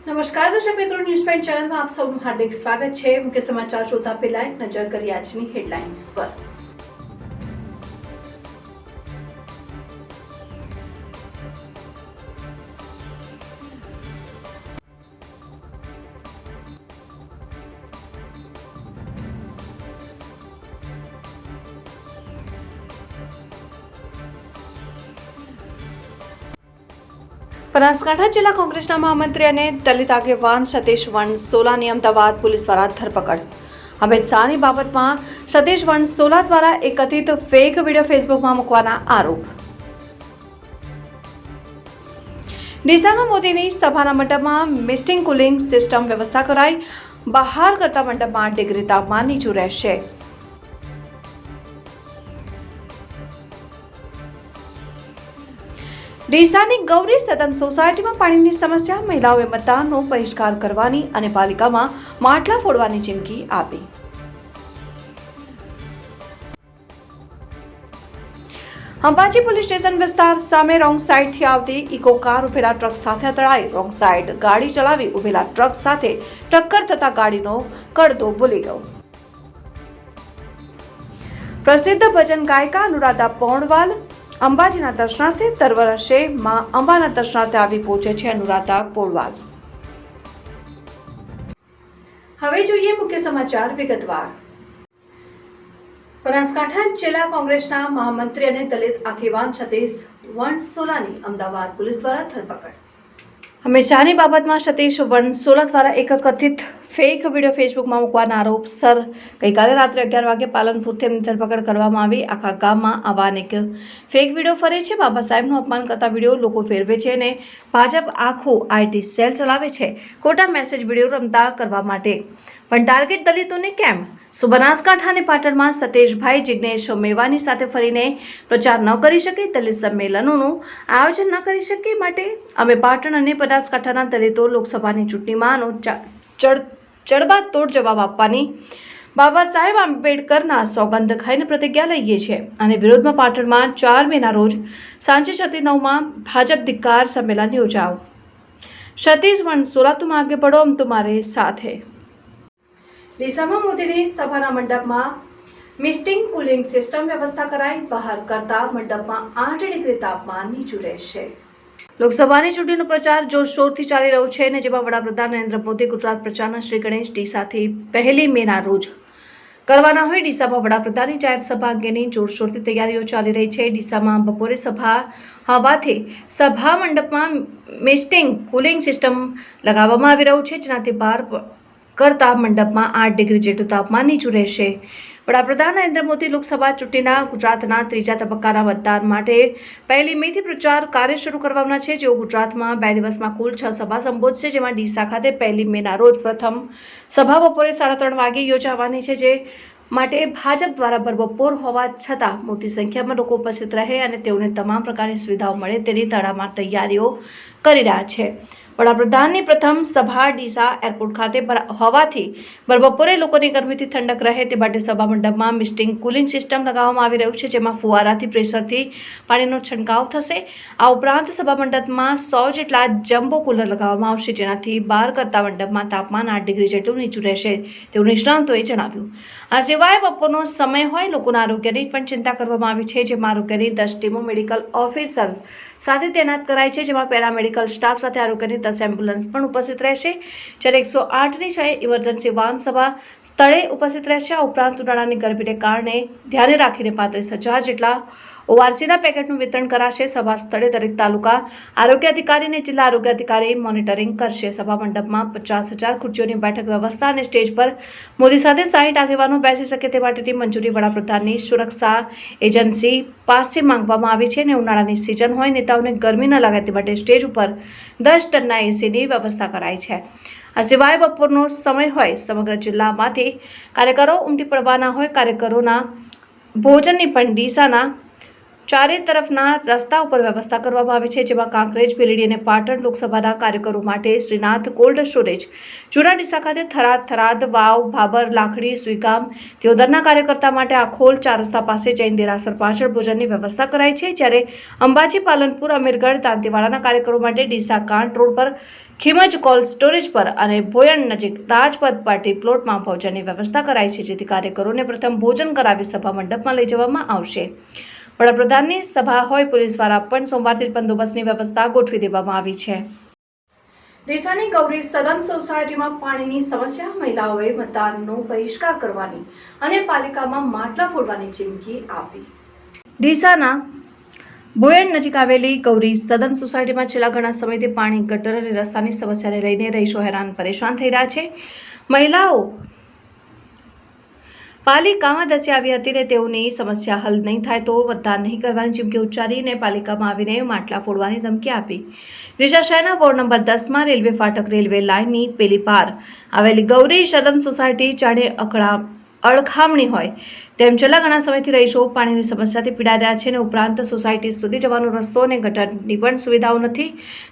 નમસ્કાર દર્શક મિત્રો, ન્યૂઝ પોઈન્ટ ચેનલમાં આપ સૌનું હાર્દિક સ્વાગત છે। મુખ્ય સમાચાર જોતા પહેલા એક નજર કરીએ આજની હેડલાઇન્સ પર। બનાસકાંઠા જિલ્લા કોંગ્રેસના મહામંત્રી અને દલિત આગેવાન સતીશ વણસોલાની અમદાવાદ પોલીસ દ્વારા ધરપકડ। અમિત શાહની બાબતમાં સતીશ વણસોલા દ્વારા એક કથિત ફેક વિડીયો ફેસબુકમાં મૂકવાના આરોપ। ડીસામાં મોદીની સભાના મંડપમાં મિસ્ટિંગ કુલિંગ સિસ્ટમ વ્યવસ્થા કરાઈ। બહાર કરતા મંડપમાં 8 ડિગ્રી તાપમાન નીચું રહેશે। ડીસાની ગૌરી સદન સોસાયટીમાં પાણીની સમસ્યા, મહિલાઓએ મતદાનનો બહિષ્કાર કરવાની અને પાલિકામાં માટલા ફોડવાની ચીમકી આપી। અંબાજી પોલીસ સ્ટેશન વિસ્તાર સામે રોંગ સાઈડથી આવતી ઇકો કાર ઉભેલા ટ્રક સાથે અથડાઈ। રોંગ સાઈડ ગાડી ચલાવી ઉભેલા ટ્રક સાથે ટક્કર થતા ગાડીનો કડદો ભૂલી ગયો। પ્રસિદ્ધ ભજન ગાયિકા અનુરાધા પૌડવાલ અંબાજીના દર્શનાર્થે દર વર્ષે માં અંબાના દર્શનાર્થે આવી પહોંચે છે અનુરાધા પૌડવાલ। હવે જોઈએ મુખ્ય સમાચાર વિગતવાર। બનાસકાંઠા જિલ્લા કોંગ્રેસના મહામંત્રી અને દલિત આગેવાન સતીશ વણસોલાની અમદાવાદ પોલીસ દ્વારા ધરપકડ। અમિત શાહની બાબતમાં સતીશ વણસોલા દ્વારા એક કથિત ફેક વિડીયો ફેસબુકમાં મૂકવાના આરોપસર ગઈકાલે રાત્રે 11 વાગે પાલનપુરથી તેમની ધરપકડ કરવામાં આવી। આખા ગામમાં આવા અનેક ફેક વિડીયો ફરે છે। બાબા સાહેબનું અપમાન કરતા વિડીયો લોકો ફેરવે છે અને ભાજપ આખું આઈટી સેલ ચલાવે છે ખોટા મેસેજ વિડીયો રમતા કરવા માટે। પણ ટાર્ગેટ દલિતોને કેમ? શું બનાસકાંઠા અને પાટણમાં સતીશભાઈ જિગ્નેશ મેવાની સાથે ફરીને પ્રચાર ન કરી શકે? દલિત સંમેલનોનું આયોજન ન કરી શકે? માટે અમે પાટણ અને બનાસકાંઠાના દલિતો લોકસભાની ચૂંટણીમાં જડબાતોડ જવાબ આપવાની બાબા સાહેબ આંબેડકરના સોગંદ ખાઈને પ્રતિજ્ઞા લઈએ છીએ અને વિરોધમાં પાટણમાં 4 મેના રોજ સાંજે 6:09 ભાજપ ધિક્કાર સંમેલન યોજાઓ। સતીશ વણસોલા, तुम आगे बढ़ो हम तुम्हारे साथ हैं। ડીસામાં મોદીની સભાના મંડપમાં મિસ્ટિંગ કુલિંગ સિસ્ટમ વ્યવસ્થા કરાઈ। બહાર કરતા મંડપમાં 8 ડિગ્રી તાપમાન નીચું રહેશે। લોકસભાની ચૂંટણીનો પ્રચાર જોરશોરથી ચાલી રહ્યો છે અને જેમાં વડાપ્રધાન નરેન્દ્ર મોદી ગુજરાત પ્રચારના શ્રી ગણેશ ડીસાથી 1 મેના રોજ કરવાના હોય। ડીસામાં વડાપ્રધાનની જાહેર સભા અંગેની જોરશોરથી તૈયારીઓ ચાલી રહી છે। ડીસામાં બપોરે સભા હોવાથી સભા મંડપમાં મિસ્ટિંગ કુલિંગ સિસ્ટમ લગાવવામાં આવી રહ્યું છે, જેનાથી બહાર કરતા મંડપમાં 8 ડિગ્રી જેટલું તાપમાન નીચું રહેશે। વડાપ્રધાન નરેન્દ્ર મોદી લોકસભા ચૂંટણીના ગુજરાતના 3જા તબક્કાના મતદાન માટે 1 મેથી પ્રચાર કાર્ય શરૂ કરવાના છે। જેઓ ગુજરાતમાં 2 દિવસમાં કુલ 6 સભા સંબોધશે, જેમાં ડીસા ખાતે 1 મેના રોજ પ્રથમ સભા બપોરે 3:30 વાગે યોજાવાની છે, જે માટે ભાજપ દ્વારા ભરબપોર હોવા છતાં મોટી સંખ્યામાં લોકો ઉપસ્થિત રહે અને તેઓને તમામ પ્રકારની સુવિધાઓ મળે તેની તડામાર તૈયારીઓ કરી રહ્યા છે। વડાપ્રધાનની પ્રથમ સભા ડીસા એરપોર્ટ ખાતે હોવાથી બપોરે લોકોની ગરમીથી ઠંડક રહે તે માટે સભા મંડપમાં મિસ્ટિંગ કુલિંગ સિસ્ટમ લગાવવામાં આવી રહ્યું છે, જેમાં ફુવારાથી પ્રેશરથી પાણીનો છંટકાવ થશે। આ ઉપરાંત સભા મંડપમાં 100 જેટલા જમ્બો કુલર લગાવવામાં આવશે, જેનાથી બહાર કરતા મંડપમાં તાપમાન 8 ડિગ્રી જેટલું નીચું રહેશે તેવું નિષ્ણાંતોએ જણાવ્યું। આ સિવાય બપોરનો સમય હોય લોકોના આરોગ્યની પણ ચિંતા કરવામાં આવી છે, જેમાં આરોગ્યની 10 ટીમો મેડિકલ ઓફિસર સાથે તૈનાત કરાઈ છે, જેમાં પેરામેડિકલ સ્ટાફ સાથે આરોગ્યની 10 એમ્બ્યુલન્સ પણ ઉપસ્થિત રહેશે, જ્યારે 108ની 6 ઇમરજન્સી વાહન સભા સ્થળે ઉપસ્થિત રહેશે। આ ઉપરાંત ઉનાળાની ગરમીને કારણે ધ્યાને રાખીને 35,000 જેટલા ઓઆરસીના પેકેટનું વિતરણ કરાશે। સભા સ્થળે દરેક તાલુકા આરોગ્ય અધિકારી અને જિલ્લા આરોગ્ય અધિકારી મોનિટરિંગ કરશે। સભા મંડપમાં 50,000 ખુરશીઓની બેઠક વ્યવસ્થા અને સ્ટેજ પર મોદી સાથે 60 આગેવાનો બેસી શકે તે માટેની મંજૂરી વડાપ્રધાનની સુરક્ષા એજન્સી પાસે માંગવામાં આવી છે અને ઉનાળાની સિઝન હોય નેતાઓને ગરમી ન લાગે તે માટે સ્ટેજ ઉપર 10 ટનના એસીની વ્યવસ્થા કરાઈ છે। આ સિવાય બપોરનો સમય હોય સમગ્ર જિલ્લામાંથી કાર્યકરો ઉમટી પડવાના હોય। કાર્યકરોના ભોજનની પણ ડીસાના ચારે તરફના રસ્તા ઉપર વ્યવસ્થા કરવામાં આવી છે, જેમાં કાંકરેજ, ભીલડી અને પાટણ લોકસભાના કાર્યકરો માટે શ્રીનાથ કોલ્ડ સ્ટોરેજ, જૂના ડીસા ખાતે થરાદ, વાવ, ભાબર, લાખણી, સ્વીગામ, દિયોદરના કાર્યકર્તા માટે આખોલ 4 રસ્તા પાસે જૈન દેરાસર પાછળ ભોજનની વ્યવસ્થા કરાઈ છે, જ્યારે અંબાજી, પાલનપુર, અમીરગઢ, દાંતીવાડાના કાર્યકરો માટે ડીસા કાંઠ રોડ પર ખીમજ કોલ્ડ સ્ટોરેજ પર અને ભોયણ નજીક રાજપથ પાર્ટી પ્લોટમાં ભોજનની વ્યવસ્થા કરાઈ છે, જેથી કાર્યકરોને પ્રથમ ભોજન કરાવી સભા મંડપમાં લઈ જવામાં આવશે। વડાપ્રધાનની સભા હોય, પોલીસ દ્વારા પણ સોમવારથી બંદોબસ્તની વ્યવસ્થા ગોઠવી દેવામાં આવી છે। ડીસાની ગૌરી સદન સોસાયટીમાં પાણીની સમસ્યા, મહિલાઓએ મતદાનનો બહિષ્કાર કરવાની અને પાલિકામાં માટલા ફોડવાની ચીમકી આપી। ડીસાના ભોયણ નજીક આવેલી ગૌરી સદન સોસાયટીમાં છેલ્લા ઘણા સમયથી પાણી, ગટર અને રસ્તાની સમસ્યાને લઈને રહીશો હેરાન પરેશાન થઈ રહ્યા છે। મહિલાઓ પાલિકામાં ધસી આવી હતી ને તેઓની સમસ્યા હલ નહીં થાય તો મતદાન નહીં કરવાની ચીમકી ઉચ્ચારીને પાલિકામાં આવીને માટલા ફોડવાની ધમકી આપી। ડીસા શહેરના વોર્ડ નંબર 10માં રેલવે ફાટક રેલવે લાઇનની પેલી પાર આવેલી ગૌરી સદન સોસાયટી જાણે અળખામણી હોય તેમ છેલ્લા ઘણા સમયથી રહીશો પાણીની સમસ્યાથી પીડાઈ રહ્યા છે, અને ઉપરાંત સોસાયટી સુધી જવાનો રસ્તો અને ગટરની પણ સુવિધાઓ નથી।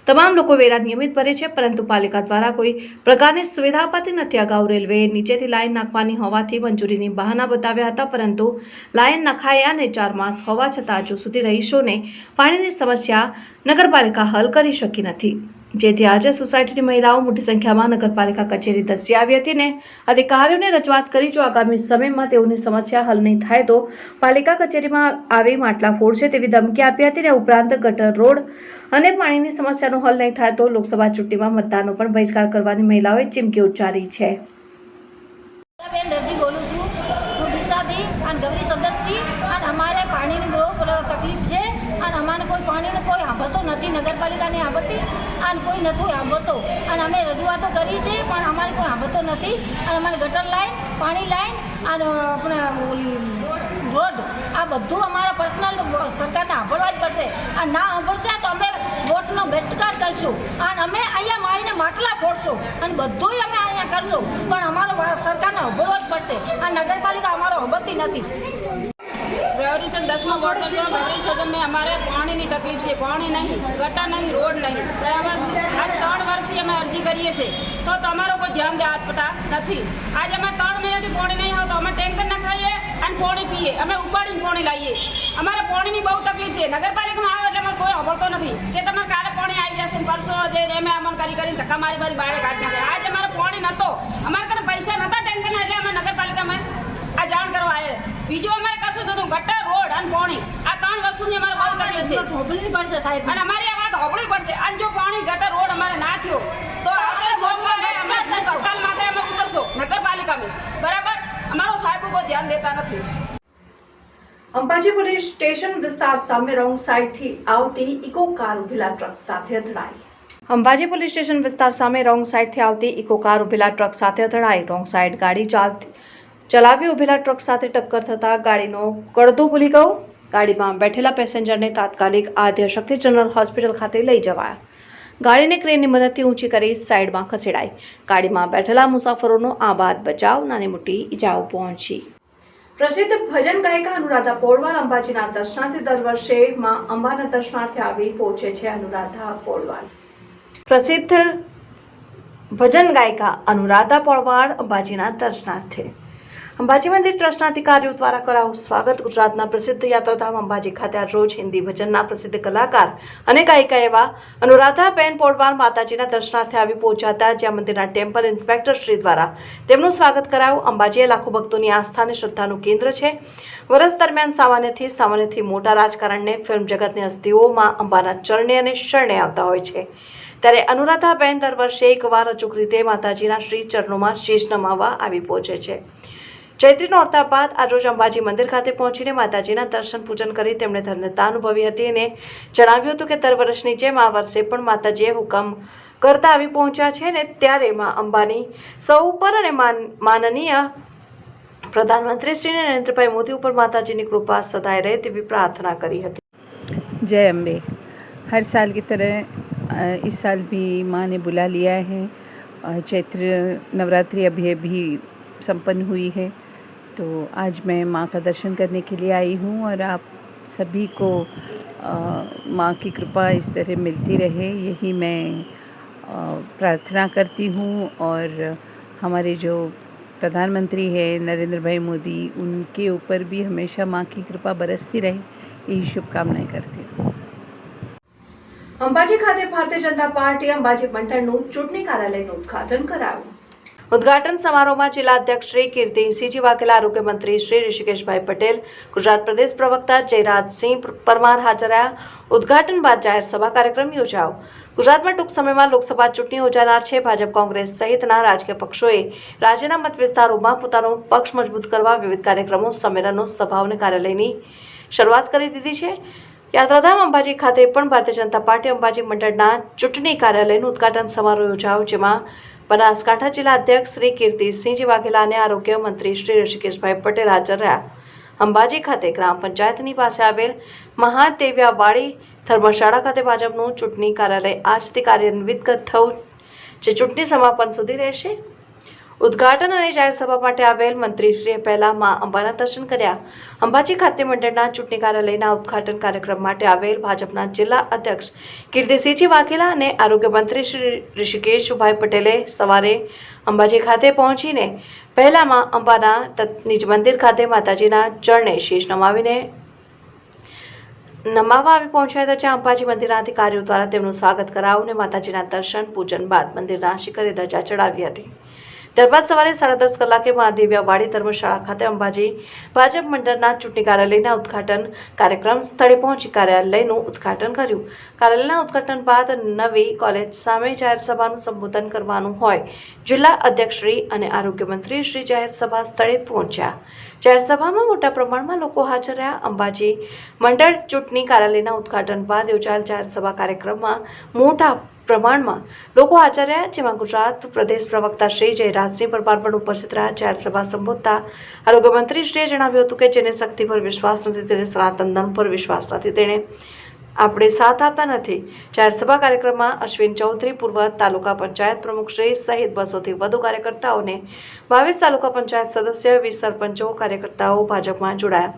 તમામ લોકો વેરા નિયમિત ભરે છે, પરંતુ પાલિકા દ્વારા કોઈ પ્રકારની સુવિધા અપાતી નથી। અગાઉ રેલવે નીચેથી લાઇન નાખવાની હોવાથી મંજૂરીની બહાના બતાવ્યા હતા, પરંતુ લાઇન નખાયા અને 4 માસ હોવા છતાં હજુ સુધી રહીશોને પાણીની સમસ્યા નગરપાલિકા હલ કરી શકી નથી, જેથી આજે સોસાયટીની મહિલાઓ મોટી સંખ્યામાં નગરપાલિકા કચેરી ધસી આવી હતી ને અધિકારીઓને રજૂઆત કરી જો આગામી સમયમાં તેઓની સમસ્યા હલ નહીં થાય તો પાલિકા કચેરીમાં આવી માટલા ફોડશે તેવી ધમકી આપી હતી, ને ઉપરાંત ગટર, રોડ અને પાણીની સમસ્યાનો હલ નહીં થાય તો લોકસભા ચૂંટણીમાં મતદાનનો પણ બહિષ્કાર કરવાની મહિલાઓએ ચીમકી ઉચ્ચારી છે। કોઈ સાંભળતો નથી, નગરપાલિકાને સાંભળતી અને કોઈ નથી સાંભળતો, અને અમે રજૂઆતો કરી છે પણ અમારે કોઈ સાંભળતો નથી, અને અમારે ગટર લાઈન, પાણી લાઈન અને આપણે રોડ આ બધું અમારા પર્સનલ સરકારને સાંભળવા જ પડશે, અને ના સાંભળશે તો અમે વોટનો બહિષ્કાર કરશું અને અમે અહીંયા મારીને માટલા ફોડશું અને બધું અમે અહીંયા કરશું, પણ અમારો સરકારને સાંભળવો જ પડશે, આ નગરપાલિકા અમારો સાંભળતી નથી। गौरी चंद 10वां वार्ड में छो। गौरी सदन में हमारे पानी की तकलीफ है, पानी नहीं, गटर नहीं, रोड नहीं। आज 3 वर्षથી અમે અરજી કરીએ છીએ તો તમારો કોઈ ધ્યાન આપતા નથી। આજે અમે 3 મહિનાથી પાણી નહીં આવતો, અમે ટેન્કર નખાઈએ અને પાણી પીએ, અમે ઉપાડીને પાણી લાવીએ। અમારે પાણીની બહુ તકલીફ છે, નગરપાલિકામાં આવે એટલે અમારે કોઈ સાંભળતો નથી કે તમારે કાલે પાણી આવી જશે, પરસો જે એમ અમને કરીને ધક્કા મારી બારે કાઢી નાખે। આજે અમારે પાણી નહોતો, અમારે કને પૈસા નહોતા ટેન્કરના, એટલે અમે નગરપાલિકામાં આ જાણ કરવા આવ્યા। બીજું અમારે કશું થતું, ગટર, રોડ અને પાણી આ 3 વસ્તુની અમારે બહુ તકલીફ છે, હોબળવી પડશે સાહેબ, અને અમારી આ વાત હોબળવી પડશે। અને જો પાણી, ગટર, રોડ અમારે ના થયો તો આપણે સોમવારે અમે હડતાલ માથે અમે ઉતરશો નગરપાલિકામાં, બરાબર? અમારો સાહેબ ઉપર ધ્યાન દેતા નથી। અંબાજી પોલીસ સ્ટેશન વિસ્તાર સામે રોંગ સાઈડથી આવતી ઇકો કાર ઉભેલા ટ્રક સાથે અથડાઈ। અંબાજી પોલીસ સ્ટેશન વિસ્તાર સામે રોંગ સાઈડથી આવતી ઇકો કાર ઉભેલા ટ્રક સાથે અથડાઈ। રોંગ સાઈડ ગાડી ચલાવી ઉભેલા ટ્રક સાથે ટક્કર થતા ગાડીનો કડદો ભૂલી ગયો। ગાડીમાં બેઠેલા પેસેન્જરને તાત્કાલિક આદ્ય શક્તિ જનરલ હોસ્પિટલ ખાતે લઈ જવાયા। ગાડીને ક્રેનની મદદથી ઊંચી કરી સાઈડમાં ખસેડાઈ। ગાડીમાં બેઠેલા મુસાફરોનો આબાદ બચાવ, નાની મોટી ઈજાઓ પહોંચી। પ્રસિદ્ધ ભજન ગાયિકા અનુરાધા પૌડવાલ અંબાજીના દર્શનાર્થે દર વર્ષે માં અંબાના દર્શનાર્થે આવી પહોંચે છે। અનુરાધા પૌડવાલ પ્રસિદ્ધ ભજન ગાયિકા અનુરાધા પૌડવાલ અંબાજીના દર્શનાર્થે અંબાજી મંદિર ટ્રસ્ટના અધિકારીઓ દ્વારા કરાયું સ્વાગત। ગુજરાતના પ્રસિદ્ધ યાત્રાધામ અંબાજી ખાતે આજ રોજ હિન્દી ભજનના પ્રસિદ્ધ કલાકાર અને ગાયિકા એવા અનુરાધાબેન પૌડવાલ માતાજીના દર્શનાર્થે આવી પહોંચ્યા હતા, જ્યાં મંદિરના ટેમ્પલ ઇન્સ્પેક્ટર શ્રી દ્વારા તેમનું સ્વાગત કરાયું। અંબાજી લાખો ભક્તોની આસ્થા અને શ્રદ્ધાનું કેન્દ્ર છે। વર્ષ દરમિયાન સામાન્યથી મોટા રાજકારણને ફિલ્મ જગતની હસ્તીઓમાં અંબાના ચરણે અને શરણે આવતા હોય છે, ત્યારે અનુરાધાબેન દર વર્ષે એકવાર અચૂક રીતે માતાજીના શ્રી ચરણોમાં શીશ નમાવવા આવી પહોંચે છે। ચૈત્રી નોરતા બાદ આજરોજ અંબાજી મંદિર ખાતે પહોંચીને માતાજીના દર્શન પૂજન કરી તેમણે ધન્યતા અનુભવી હતી અને જણાવ્યું હતું કે દર વર્ષની જેમ આ વર્ષે પણ માતાજીએ હુકમ કરતા આવી પહોંચ્યા છે, ને ત્યારે માં અંબાની સૌ ઉપર અને માનનીય प्रधानमंत्री श्री नरेंद्र मोदी ऊपर माताजी की कृपा सदाए रहे तेवी प्रार्थना करी हती। जय अम्बे। हर साल की तरह इस साल भी माँ ने बुला लिया है। चैत्र नवरात्रि अभी संपन्न हुई है, तो आज मैं माँ का दर्शन करने के लिए आई हूँ और आप सभी को माँ की कृपा इस तरह मिलती रहे, यही मैं प्रार्थना करती हूँ। और हमारे जो प्रधानमंत्री हैं नरेंद्र भाई मोदी, उनके ऊपर भी हमेशा माँ की कृपा बरसती रहे, यही शुभकामनाएं करती हूँ। અંબાજી ખાતે ભારતીય જનતા પાર્ટી અંબાજી મંડળનું ચૂંટણી કાર્યાલયનું ઉદ્ઘાટન કરાયું. ઉદ્ઘાટન સમારોહમાં જિલ્લા અધ્યક્ષ શ્રી કીર્તિસિંહજી વાઘેલા, આરોગ્ય મંત્રી શ્રી ઋષિકેશભાઈ પટેલ, ગુજરાત પ્રદેશ પ્રવક્તા જયરાજસિંહ પરમાર હાજર રહ્યા. ઉદ્ઘાટન બાદ જાહેર સભા કાર્યક્રમ યોજાયો. ગુજરાતમાં ટૂંક સમયમાં લોકસભા ચૂંટણી યોજાનાર છે. ભાજપ, કોંગ્રેસ સહિતના રાજકીય પક્ષોએ રાજ્યના મત વિસ્તારોમાં પોતાનો પક્ષ મજબૂત કરવા વિવિધ કાર્યક્રમો, સંમેલનો, સભાઓ અને કાર્યાલયની શરૂઆત કરી દીધી છે. યાત્રાધામ અંબાજી ખાતે પણ ભારતીય જનતા પાર્ટી અંબાજી મંડળના ચૂંટણી કાર્યાલયનું ઉદ્ઘાટન સમારોહ યોજાયો, જેમાં બનાસકાંઠા જિલ્લા અધ્યક્ષ શ્રી કીર્તિસિંહજી વાઘેલા અને આરોગ્ય મંત્રી શ્રી ઋષિકેશભાઈ પટેલ હાજર રહ્યા. અંબાજી ખાતે ગ્રામ પંચાયતની પાસે આવેલ મહાદેવ્યાવાડી ધર્મશાળા ખાતે ભાજપનું ચૂંટણી કાર્યાલય આજથી કાર્યાન્વિત થયું, જે ચૂંટણી સમાપન સુધી રહેશે. ઉદ્ઘાટન અને જાહેર સભા માટે આવેલ મંત્રીશ્રીએ પહેલા માં અંબાના દર્શન કર્યા. અંબાજી ખાતે મંડળના ચૂંટણી કાર્યાલયના ઉદ્ઘાટન કાર્યક્રમ માટે આવેલ ભાજપના જિલ્લા અધ્યક્ષ કીર્તિસિંહજી વાઘેલા અને આરોગ્ય મંત્રી શ્રી ઋષિકેશભાઈ પટેલે સવારે અંબાજી ખાતે પહોંચીને પહેલા માં અંબાના નિજ મંદિર ખાતે માતાજીના ચરણે શીશ નમાવવા આવી પહોંચ્યા હતા, જ્યાં અંબાજી મંદિરના અધિકારીઓ દ્વારા તેમનું સ્વાગત કરાયું અને માતાજીના દર્શન પૂજન બાદ મંદિરના શિખરે ધજા ચડાવી હતી. ત્યારબાદ સવારે 10:30 કલાકે મહાદેવ્યાવાડી ધર્મશાળા ખાતે અંબાજી ભાજપ મંડળના ચૂંટણી કાર્યાલયના ઉદ્ઘાટન કાર્યક્રમ સ્થળે પહોંચી કાર્યાલયનું ઉદ્ઘાટન કર્યું. કાર્યાલયના ઉદ્ઘાટન બાદ નવી કોલેજ સામે જાહેર સભાનું સંબોધન કરવાનું હોય. જિલ્લા અધ્યક્ષશ્રી અને આરોગ્ય મંત્રી શ્રી જાહેર સભા સ્થળે પહોંચ્યા. જાહેર સભામાં મોટા પ્રમાણમાં લોકો હાજર રહ્યા. અંબાજી મંડળ ચૂંટણી કાર્યાલયના ઉદ્ઘાટન બાદ યોજાયેલ જાહેર સભા કાર્યક્રમમાં મોટા પ્રમાણમાં લોકો હાજર રહ્યા, જેમાં ગુજરાત પ્રદેશ પ્રવક્તા શ્રી જયરાજસિંહ પરમાર પણ ઉપસ્થિત રહ્યા. જાહેર સભા સંબોધતા આરોગ્ય મંત્રીશ્રીએ જણાવ્યું હતું કે જેને શક્તિ પર વિશ્વાસ નથી, તેને સનાતન ધર્મ પર વિશ્વાસ નથી, તેને આપણે સાથ આપતા નથી. જાહેર સભા કાર્યક્રમમાં અશ્વિન ચૌધરી, પૂર્વ તાલુકા પંચાયત પ્રમુખ શ્રી સહિત 200થી વધુ કાર્યકર્તાઓને 22 તાલુકા પંચાયત સદસ્ય, 20 સરપંચો, કાર્યકર્તાઓ ભાજપમાં જોડાયા.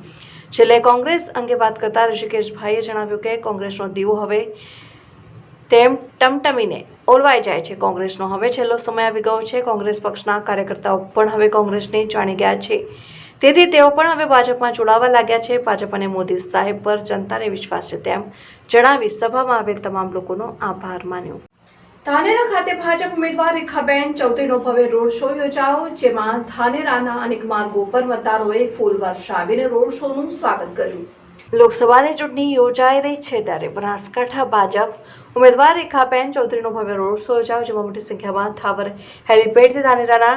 છેલ્લે કોંગ્રેસ અંગે વાત કરતા ઋષિકેશભાઈએ જણાવ્યું કે કોંગ્રેસનો દીવો હવે તેમ ટમટમીને ઓલવાઈ જાય છે. કોંગ્રેસનો હવે છેલ્લો સમય આવી ગયો છે. કોંગ્રેસ પક્ષના કાર્યકર્તાઓ પણ હવે કોંગ્રેસને જાણી ગયા છે, તેથી તેઓ પણ હવે ભાજપમાં જોડાવા લાગ્યા છે. ભાજપ અને મોદી સાહેબ પર જનતાને વિશ્વાસ છે, તેમ જણાવી સભામાં આવેલ તમામ લોકોનો આભાર માન્યો. ધાનેરા ખાતે ભાજપ ઉમેદવાર રેખાબેન ચૌધરીનો ભવ્ય રોડ શો યોજાયો, જેમાં ધાનેરાના અનેક માર્ગો પર મતદારોએ ફૂલ વર્ષાવીને રોડ શોનું સ્વાગત કર્યું. લોકસભાની ચૂંટણી યોજાઈ રહી છે, ત્યારે બનાસકાંઠા ભાજપ ઉમેદવાર રેખાબેન ચૌધરીનો ભવ્ય રોડ શો યોજાયો, જેમાં મોટી સંખ્યામાં થાવર હેલીપેડથી ધાનેરાના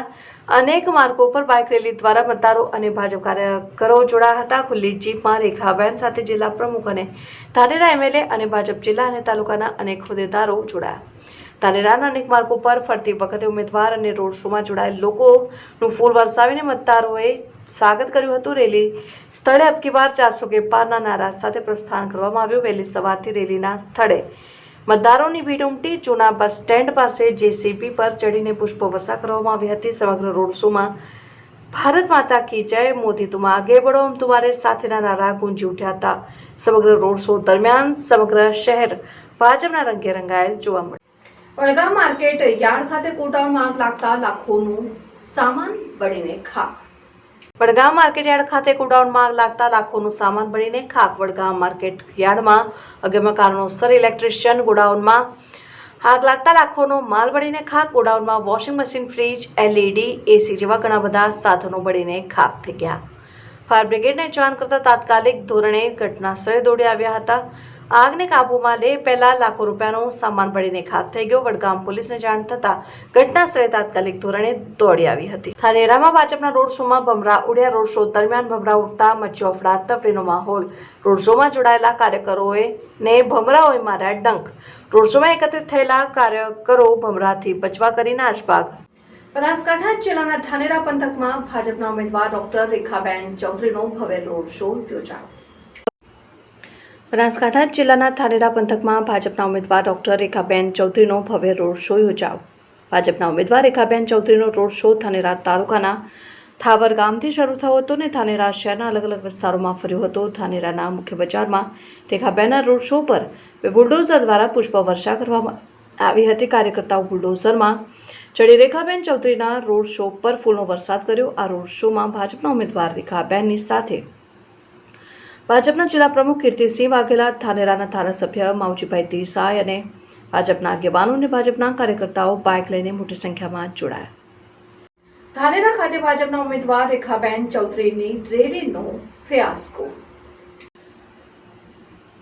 અનેક માર્ગો પર બાઇક રેલી દ્વારા મતદારો અને ભાજપ કાર્યકરો જોડાયા હતા. ખુલ્લી જીપમાં રેખાબેન સાથે જિલ્લા પ્રમુખ અને ધાનેરા એમએલએ અને ભાજપ જિલ્લા અને તાલુકાના અનેક હોદ્દેદારો જોડાયા. ધાનેરાના અનેક માર્ગો પર ફરતી વખતે ઉમેદવાર અને રોડ શોમાં જોડાયેલ લોકોનું ફૂલ વરસાવીને મતદારોએ સ્વાગત કર્યું હતું. રેલી સ્થળે અબકી બાર 400 કે પારના નારા સાથે પ્રસ્થાન કરવામાં આવ્યું. વહેલી સવારથી રેલીના સ્થળે મતદારોની ભીડ ઉમટી. જૂના બસ સ્ટેન્ડ પાસે જેસીબી પર ચડીને પુષ્પો વર્ષા કરવામાં આવી હતી. સમગ્ર રોડ શોમાં ભારત માતા કી જય, મોદી તુમ આગે બઢો, હમ તુમ્હારે સાથેના નારા ગુંજી ઉઠ્યા હતા. સમગ્ર રોડ શો દરમિયાન સમગ્ર શહેર ભાજપના રંગે રંગાયેલ જોવા મળ્યું. વડગામ માર્કેટ યાર્ડ ખાતે ગોડાઉનમાં આગ લાગતા લાખોનું સામાન બળીને ખાખ. વડગામ માર્કેટ યાર્ડ ખાતે ગોડાઉનમાં આગ લાગતા લાખોનું સામાન બળીને ખાખ. વડગામ માર્કેટ યાર્ડમાં અગમ્ય કારણોસર ઇલેક્ટ્રિશિયન ગોડાઉનમાં આગ લાગતા લાખોનો માલ બળીને ખાખ. ગોડાઉનમાં washing machine, fridge, LED, AC જેવા ઘણા બધા સાધનો બળીને ખાખ થઈ ગયા. ફાયર બ્રિગેડને જાણ કરતા તાત્કાલિક ધોરણે ઘટના સ્થળે દોડી આવ્યા હતા. આગને કાબૂમાં લે પહેલા લાખો રૂપિયાનો સામાન બળીને ખાખ થઈ ગયો. વડગામ પોલીસને જાણ થતા ઘટના સ્થળે તાત્કાલિક ધોરણે દોડી આવી હતી. ધાનેરામાં ભાજપના રોડ શોમાં ભમરા ઉડ્યા. રોડ શો દરમિયાન ભમરા ઉડતા મચ્યો અફડાતફડીનો માહોલ. રોડ શોમાં જોડાયેલા કાર્યકરોએ ભમરાઓએ માર્યા ડંખ. રોડ શોમાં એકત્રિત થયેલા કાર્યકરો ભમરાથી બચવા કરી નાસભાગ. બનાસકાંઠા જિલ્લાના ધાનેરા પંથકમાં ભાજપના ઉમેદવાર ડોક્ટર રેખાબેન ચૌધરીનો ભવ્ય રોડ શો યોજાયો. બનાસકાંઠા જિલ્લાના ધાનેરા પંથકમાં ભાજપના ઉમેદવાર ડોક્ટર રેખાબેન ચૌધરીનો ભવ્ય રોડ શો યોજાયો. ભાજપના ઉમેદવાર રેખાબેન ચૌધરીનો રોડ શો ધાનેરા તાલુકાના થાવર ગામથી શરૂ થયો હતો અને ધાનેરા શહેરના અલગ અલગ વિસ્તારોમાં ફર્યો હતો. ધાનેરાના મુખ્ય બજારમાં રેખાબેનના રોડ શો પર બુલડોઝર દ્વારા પુષ્પવર્ષા કરવામાં આવી હતી. કાર્યકર્તાઓ બુલડોઝરમાં ચડી રેખાબેન ચૌધરીના રોડ શો પર ફૂલનો વરસાદ કર્યો. આ રોડ શોમાં ભાજપના ઉમેદવાર રેખાબેનની સાથે ભાજપના જિલ્લા પ્રમુખ કીર્તિસિંહ વાઘેલા, ધાનેરાના ધારાસભ્ય માવજીભાઈ દેસાઈ અને ભાજપના આગેવાનો અને ભાજપના કાર્યકર્તાઓ બાઇક લઈને મોટી સંખ્યામાં જોડાયા. ધાનેરા ખાતે ભાજપના ઉમેદવાર રેખાબેન ચૌધરીની રેલીનો ફિયાસ્કો.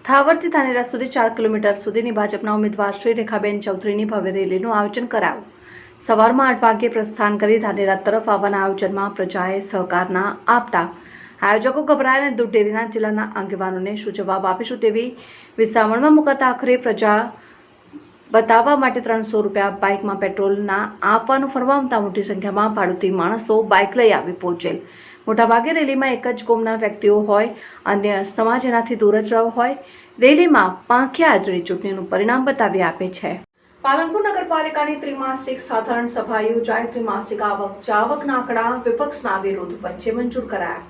થાવરથી ધાનેરા સુધી 4 કિલોમીટર સુધીની ભાજપના ઉમેદવાર શ્રી રેખાબેન ચૌધરીની ભવ્ય રેલીનું આયોજન કરાયું. સવારમાં 8 વાગ્યે પ્રસ્થાન કરી ધાનેરા તરફ આવવાના આયોજનમાં પ્રજાએ સહકાર ના આપતા આયોજકો ગભરાયા અને દૂધ ડેરીના જિલ્લાના આગેવાનોને શું જવાબ આપીશું તેવી વિસાવણમાં મુકાતા આખરે પ્રજા બતાવવા માટે 300 રૂપિયા બાઇકમાં પેટ્રોલ ના આપવાનું ફરમાવતા મોટી સંખ્યામાં ભાડુતી માણસો બાઇક લઈ આવી પહોંચેલ. મોટાભાગે રેલીમાં એક જ કોમના વ્યક્તિઓ હોય, અન્ય સમાજ એનાથી દૂર જ રહ્યો હોય. રેલીમાં પાંખે હાજરી ચૂંટણીનું પરિણામ બતાવી આપે છે. પાલનપુર નગરપાલિકાની ત્રિમાસિક સાધારણ સભા યોજાઈ. ત્રિમાસિક આવક જાવકના આંકડા વિપક્ષના વિરોધ વચ્ચે મંજૂર કરાયા.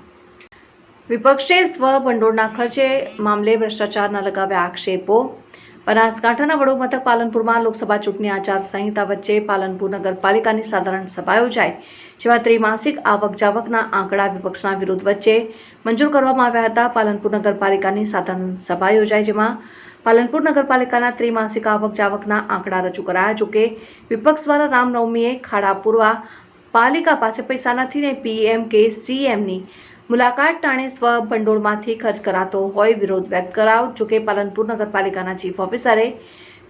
વિપક્ષે સ્વભંડોળના ખર્ચે મામલે ભ્રષ્ટાચારના લગાવ્યા આક્ષેપો. બનાસકાંઠાના વડોદ મથક પાલનપુરમાં લોકસભા ચૂંટણી આચારસંહિતા વચ્ચે પાલનપુર નગરપાલિકાની સાધારણ સભા યોજાઈ, જેમાં ત્રિમાસિક આવક જાવકના આંકડા વિપક્ષના વિરોધ વચ્ચે મંજૂર કરવામાં આવ્યા હતા. પાલનપુર નગરપાલિકાની સાધારણ સભા યોજાઈ, જેમાં પાલનપુર નગરપાલિકાના ત્રિમાસિક આવક જાવકના આંકડા રજૂ કરાયા. જોકે વિપક્ષ દ્વારા રામનવમીએ ખાડા પૂરવા પાલિકા પાસે પૈસા નથી ને PM કે CMની મુલાકાત ટાણે સ્વભંડોળમાંથી ખર્ચ કરાતો હોય વિરોધ વ્યક્ત કરાયો. જોકે પાલનપુર નગરપાલિકાના ચીફ ઓફિસરે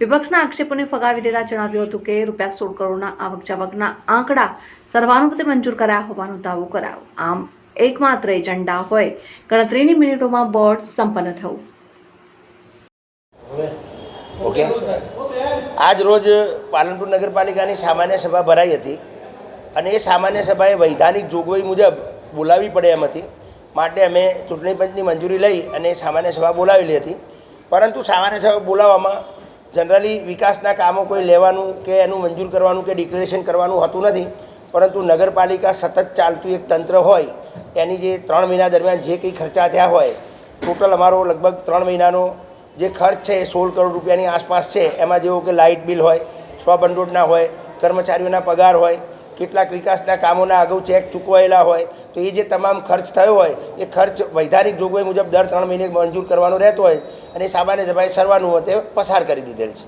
વિપક્ષના આક્ષેપોને ફગાવી દેતા જણાવ્યું હતું કે ₹16 કરોડના આવક જાવકના આંકડા સર્વાનુમતે મંજૂર કરાયા હોવાનો દાવો કરાયો. આમ એકમાત્ર એજન્ડા હોય ગણતરીની મિનિટોમાં બોર્ડ સંપન્ન થયું. ઓકે, આજ રોજ પાલનપુર નગરપાલિકાની સામાન્ય સભા ભરાઈ હતી અને એ સામાન્ય સભાએ વૈધાનિક જોગવાઈ મુજબ બોલાવવી પડે એમ હતી. માટે અમે ચૂંટણી પંચની મંજૂરી લઈ અને સામાન્ય સભા બોલાવેલી હતી. પરંતુ સામાન્ય સભા બોલાવવામાં જનરલી વિકાસના કામો કોઈ લેવાનું કે એનું મંજૂર કરવાનું કે ડિક્લેરેશન કરવાનું હોતું નથી. પરંતુ નગરપાલિકા સતત ચાલતું એક તંત્ર હોય, એની જે 3 મહિના દરમિયાન જે કંઈ ખર્ચા થયા હોય, ટોટલ અમારો લગભગ 3 મહિનાનો જે ખર્ચ છે એ 16 કરોડ રૂપિયાની આસપાસ છે. એમાં જેવો કે લાઇટ બિલ હોય, સ્વભંડોળના હોય, કર્મચારીઓના પગાર હોય, કેટલાક વિકાસના કામોના અગાઉ ચેક ચૂકવાયેલા હોય, તો એ જે તમામ ખર્ચ થયો હોય એ ખર્ચ વૈધાનિક જોગવાઈ મુજબ દર 3 મહિને મંજૂર કરવાનો રહેતો હોય અને સામાન્ય સભાએ સર્વાનુમતે પસાર કરી દીધેલ છે.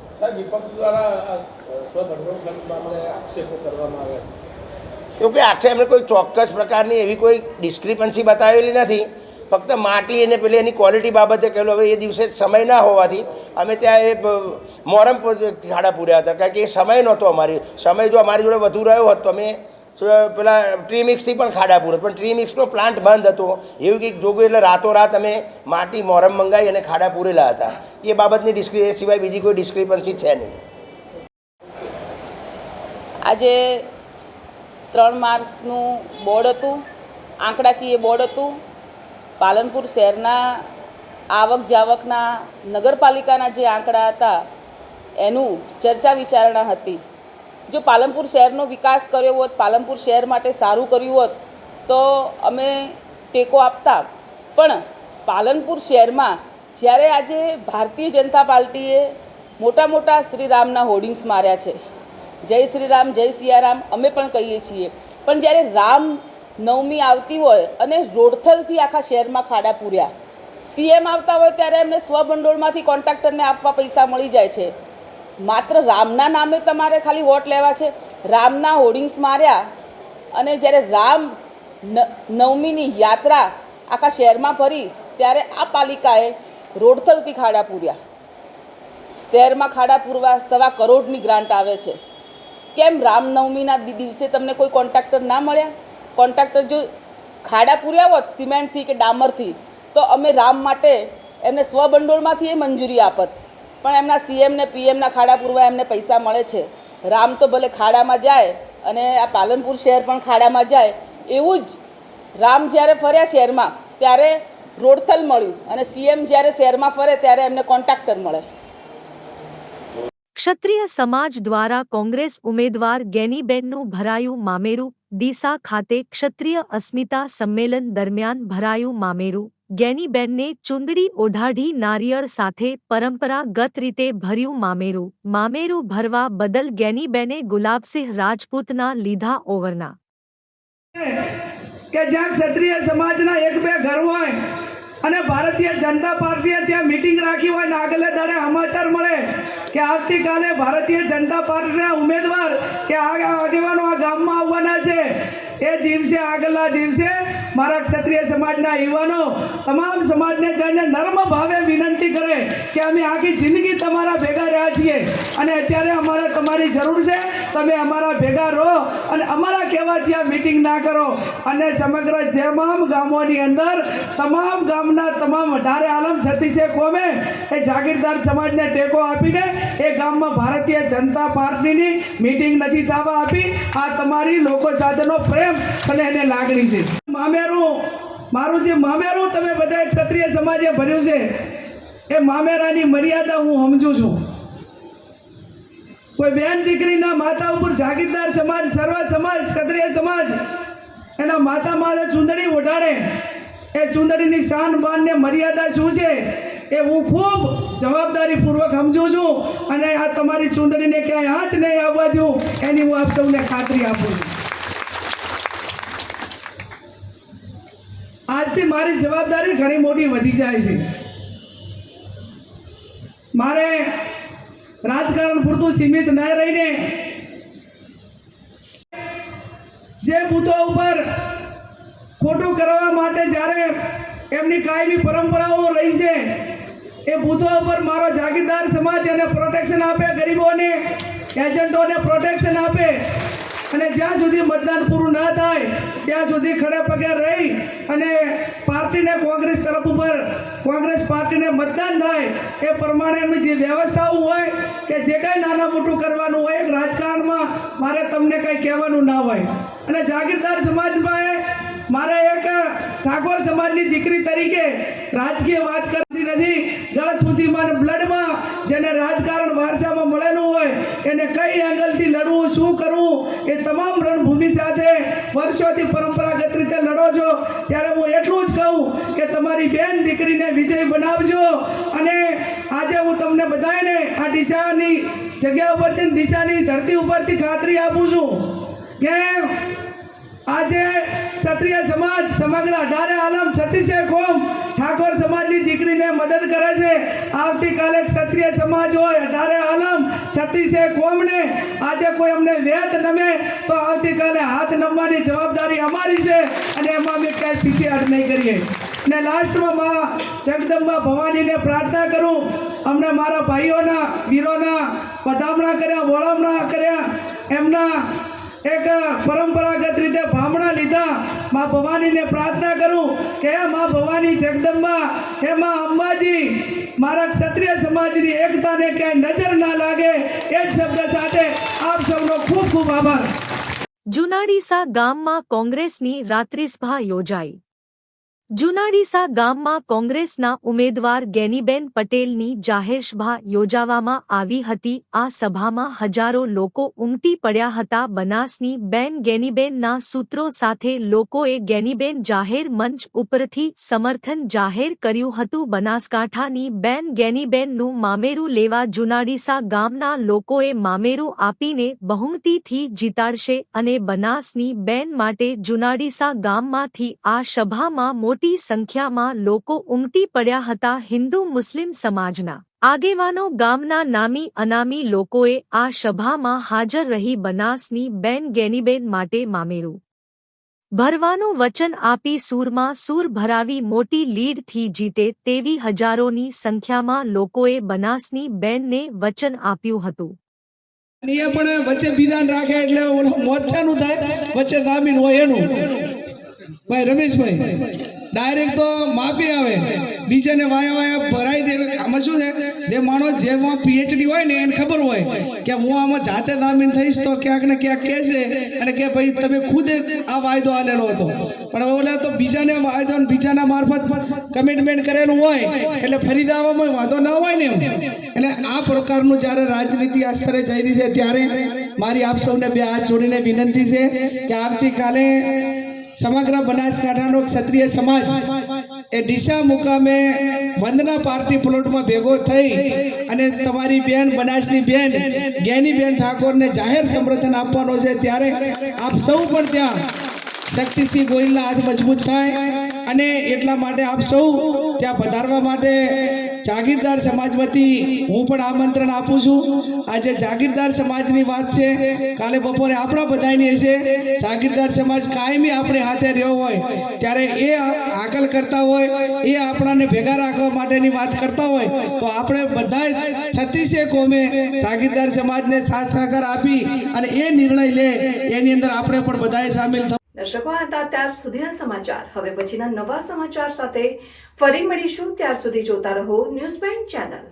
કેમકે આક્ષેપ એમને કોઈ ચોક્કસ પ્રકારની એવી કોઈ ડિસ્ક્રિપન્સી બતાવેલી નથી. ફક્ત માટી અને પેલી એની ક્વોલિટી બાબતે કહેલું. હવે એ દિવસે સમય ના હોવાથી અમે ત્યાં એ મોરમ ખાડા પૂર્યા હતા, કારણ કે એ સમય નહોતો અમારી. સમય જો અમારી જોડે વધુ રહ્યો હોત તો અમે પેલા ટ્રી મિક્સથી પણ ખાડા પૂરે, પણ ટ્રી મિક્સનો પ્લાન્ટ બંધ હતો એવું કંઈક જોગું, એટલે રાતોરાત અમે માટી મોરમ મંગાવી અને ખાડા પૂરેલા હતા. એ બાબતની એ સિવાય બીજી કોઈ ડિસ્ક્રિપન્સી છે નહીં. આજે 3 માર્ચનું બોર્ડ હતું, આંકડાકીય બોર્ડ હતું. પાલનપુર શહેરના આવક જાવકના નગરપાલિકાના જે આંકડા હતા એનું ચર્ચા વિચારણા હતી. જો પાલનપુર શહેરનો વિકાસ કર્યો હોત, પાલનપુર શહેર માટે સારું કર્યું હોત તો અમે ટેકો આપતા. પણ પાલનપુર શહેરમાં જ્યારે આજે ભારતીય જનતા પાર્ટીએ મોટા મોટા શ્રીરામના હોર્ડિંગ્સ માર્યા છે, જય શ્રીરામ, જય સિયારામ અમે પણ કહીએ છીએ, પણ જ્યારે રામ નવમી આવતી હોય અને રોડથલથી આખા શહેરમાં ખાડા પૂર્યા, CM આવતા હોય ત્યારે એમને સ્વભંડોળમાંથી કોન્ટ્રાક્ટરને આપવા પૈસા મળી જાય છે. માત્ર રામના નામે તમારે ખાલી વોટ લેવા છે. રામના હોર્ડિંગ્સ માર્યા અને જ્યારે રામ નવમીની યાત્રા આખા શહેરમાં ફરી ત્યારે આ પાલિકાએ રોડથલથી ખાડા પૂર્યા. શહેરમાં ખાડા પૂરવા 1.25 કરોડની ગ્રાન્ટ આવે છે. કેમ રામનવમીના દિવસે તમને કોઈ કોન્ટ્રાક્ટર ના મળ્યા? કોન્ટ્રાક્ટર જો ખાડા પૂર્યા હોત સિમેન્ટથી કે ડામરથી તો અમે રામ માટે એમને સ્વભંડોળમાંથી એ મંજૂરી આપત. પણ એમના CM ને PMના ખાડા પૂરવા એમને પૈસા મળે છે. રામ તો ભલે ખાડામાં જાય અને આ પાલનપુર શહેર પણ ખાડામાં જાય. એવું જ રામ જ્યારે ફર્યા શહેરમાં ત્યારે રોડથલ મળ્યું અને CM જ્યારે શહેરમાં ફરે ત્યારે એમને કોન્ટ્રાક્ટર મળે. ક્ષત્રિય સમાજ દ્વારા કોંગ્રેસ ઉમેદવાર ગેનીબેનનું ભરાયું મામેરું. ડીસા ખાતે ક્ષત્રિય અસ્મિતા સંમેલન દરમિયાન ભરાયું મામેરું. ગેનીબેનને ચૂંદડી ઓઢાડી નારિયેળ સાથે પરંપરાગત રીતે ભર્યું મામેરું. મામેરું ભરવા બદલ ગેનીબેને ગુલાબસિંહ રાજપૂતના લીધા ઓવરના. કે જ્યાં ક્ષત્રિય સમાજના એક બે ઘર હોય અને ભારતીય જનતા પાર્ટીએ ત્યાં મીટિંગ રાખી હોય ને આગલે દાડે સમાચાર મળે કે આવતીકાલે ભારતીય જનતા પાર્ટીના ઉમેદવાર કે આગેવાનો આ ગામમાં આવવાના છે, એ દિવસે આગળના દિવસે મારા ક્ષત્રિય સમાજના યુવાનો તમામ સમાજને જઈને નર્મ ભાવે વિનંતી કરે કે અમે આખી જિંદગી તમારા ભેગા રહ્યા છીએ અને અત્યારે અમારે તમારી જરૂર છે, તમે અમારા ભેગા રહો અને અમારા કહેવાથી આ મિટિંગ ના કરો. અને સમગ્ર તમામ ગામોની અંદર તમામ ગામના તમામ 18 આલમ 36 કોમે એ જાગીરદાર સમાજને ટેકો આપીને એ ગામમાં ભારતીય જનતા પાર્ટીની મિટિંગ નથી થવા આપી. આ તમારી લોકો સાથેનો પ્રેમ અને એને લાગણી છે. મારું જે મામેરું તમે બધા ક્ષત્રિય સમાજે ભર્યું છે, એ મામેરાની મર્યાદા હું સમજું છું. કોઈ બેન દીકરીના માથા ઉપર જાગીરદાર સમાજ, સર્વ સમાજ, ક્ષત્રિય સમાજ એના માથા માળે ચૂંદડી ઓઢાડે, એ ચૂંદડીની શાન બાન ને મર્યાદા શું છે એ હું ખૂબ જવાબદારીપૂર્વક સમજું છું. અને આ તમારી ચૂંદડીને ક્યાંય આંચ નહીં આવવા દઉં એની હું આપ સૌને ખાતરી આપું છું. આજથી મારી જવાબદારી ઘણી મોટી વધી જાય છે. મારે રાજકારણ પૂરતું સીમિત ન રહીને જે બૂથો ઉપર ખોટું કરવા માટે જ્યારે એમની કાયમી પરંપરાઓ રહી છે એ બૂથો ઉપર મારો જાગીરદાર સમાજ એને પ્રોટેક્શન આપે, ગરીબોને એજન્ટોને પ્રોટેક્શન આપે અને જ્યાં સુધી મતદાન પૂરું ન થાય ત્યાં સુધી ખડે પગે રહી અને પાર્ટીને કોંગ્રેસ તરફ ઉપર કોંગ્રેસ પાર્ટીને મતદાન થાય એ પ્રમાણેની જે વ્યવસ્થાઓ હોય કે જે કંઈ નાના મોટું કરવાનું હોય રાજકારણમાં મારે તમને કંઈ કહેવાનું ના હોય. અને જાગીરદાર સમાજમાં મારે એક ઠાકોર સમાજની દીકરી તરીકે રાજકીય વાત કરતી નથી. ગળત સુધીમાં બ્લડમાં જેને રાજકારણ વારસામાં મળેલું હોય એને કઈ એંગલથી લડવું, શું કરવું, એ તમામ રણભૂમિ સાથે વર્ષોથી પરંપરાગત રીતે લડો છો. ત્યારે હું એટલું જ કહું કે તમારી બેન દીકરીને વિજય બનાવજો. અને આજે હું તમને બધાને આ ડીસાની જગ્યા ઉપરથી, ડીસાની ધરતી ઉપરથી ખાતરી આપું છું કે આજે ક્ષત્રિય સમાજ સમગ્ર 18 આલમ 36 કોમ ઠાકોર સમાજની દીકરીને મદદ કરે છે. આવતીકાલે ક્ષત્રિય સમાજ હોય 18 આલમ 36 કોમને આજે કોઈ અમને વેત નમે તો આવતીકાલે હાથ નમવાની જવાબદારી અમારી છે અને એમાં અમે ક્યાંય પીછેહટ નહીં કરીએ. ને લાસ્ટમાં માં જગદંબા ભવાનીને પ્રાર્થના કરું, અમને મારા ભાઈઓના વીરોના વધામણા કર્યા, વોળામણા કર્યા, એમના એક પરંપરાગત રીતે ભામણા લીધા. માં ભવાનીને પ્રાર્થના કરું કે હે માં ભવાની જગદંબા, હે માં અંબાજી, મારા ક્ષત્રિય સમાજની એકતાને ક્યાંય નજર ના લાગે એ જ શબ્દ સાથે આપ સૌનો ખૂબ ખૂબ આભાર. જુનાડીસા ગામમાં કોંગ્રેસની રાત્રિસભા યોજાઈ. જુનાડીસા ગામમાં કોંગ્રેસના ઉમેદવાર ગેનીબેન પટેલની જાહેરસભા યોજવામાં આવી હતી. આ સભામાં હજારો લોકો ઉમટી પડ્યા હતા. બનાસની બેન ગેનીબેનના સૂત્રો સાથે લોકોએ ગેનીબેન જાહેર મંચ ઉપરથી સમર્થન જાહેર કર્યું હતું. બનાસકાંઠાની બેન ગેનીબેનનું મામેરું લેવા જુનાડીસા ગામના લોકોએ મામેરું આપીને બહુમતીથી જીતાડશે અને બનાસની બેન માટે જુનાડીસા ગામમાંથી આ સભામાં મોટી સંખ્યામાં લોકો ઉમટી પડ્યા હતા. હિન્દુ મુસ્લિમ સમાજના આગેવાનો, ગામના નામી અનામી લોકોએ આ સભામાં હાજર રહી બનાસની બેન ગેનીબેન માટે મામેરું ભરવાનું વચન આપી સૂરમાં સૂર ભરાવી મોટી લીડથી જીતે તેવી હજારોની સંખ્યામાં લોકોએ બનાસની બેનને વચન આપ્યું હતું. એ પણ વચ્ચે વિધાન રાખે એટલે મોરચાનું થાય, વચ્ચે જામીન હોય એનું. ભાઈ રમેશભાઈ ડાયરેક્ટ તો માફી આવે, બીજાને વાયા વાયા ભરાઈ દે. આમાં શું છે, જે માણસ જેમાં પીએચડી હોય ને એને ખબર હોય કે હું આમાં જાતે નામીન થઈશ તો ક્યાંક ને ક્યાંક કહેશે અને કે ભાઈ તમે ખુદ આ વાયદો આલેલો હતો. પણ ઓલા તો બીજાને વાયદો ને બીજાના મારફત કમિટમેન્ટ કરેલું હોય એટલે ફરી દાવામાં વાંધો ના હોય ને એમ. એટલે આ પ્રકારનું જ્યારે રાજનીતિ આ સ્તરે જઈ રહી છે ત્યારે મારી આપ સૌને બે હાથ જોડીને વિનંતી છે કે આવતીકાલે સમગ્ર બનાસકાંઠાનો ક્ષત્રિય સમાજ એ ડીસા મુકામે વંદના પાર્ટી પ્લોટમાં ભેગો થઈ અને તમારી બેન બનાસની બેન જ્ઞાનીબેન ઠાકોરને જાહેર સમર્થન આપવાનો છે. ત્યારે આપ સૌ પણ ત્યાં શક્તિસિંહ ગોહિલના હાથ મજબૂત થાય અને એટલા માટે આપ સૌ ત્યાં પધારવા માટે જાગીરદાર સમાજ વતી હું પણ આમંત્રણ આપું છું. આજે જાગીરદાર સમાજની વાત છે, કાલે બપોરે આપણા બધાની હશે. જાગીરદાર સમાજ કાયમી આપણે હાથે રહ્યો હોય ત્યારે એ આગળ કરતા હોય, એ આપણાને ભેગા રાખવા માટેની વાત કરતા હોય તો આપણે બધા 36 કોમે જાગીરદાર સમાજને સાથ સહકાર આપી અને એ નિર્ણય લે એની અંદર આપણે પણ બધાએ સામેલ થવું. દર્શકો આ હતા ત્યાર સુધીના સમાચાર. હવે પછીના નવા સમાચાર સાથે ફરી મળીશું. ત્યાર સુધી જોતા રહો ન્યૂઝ પોઈન્ટ ચેનલ.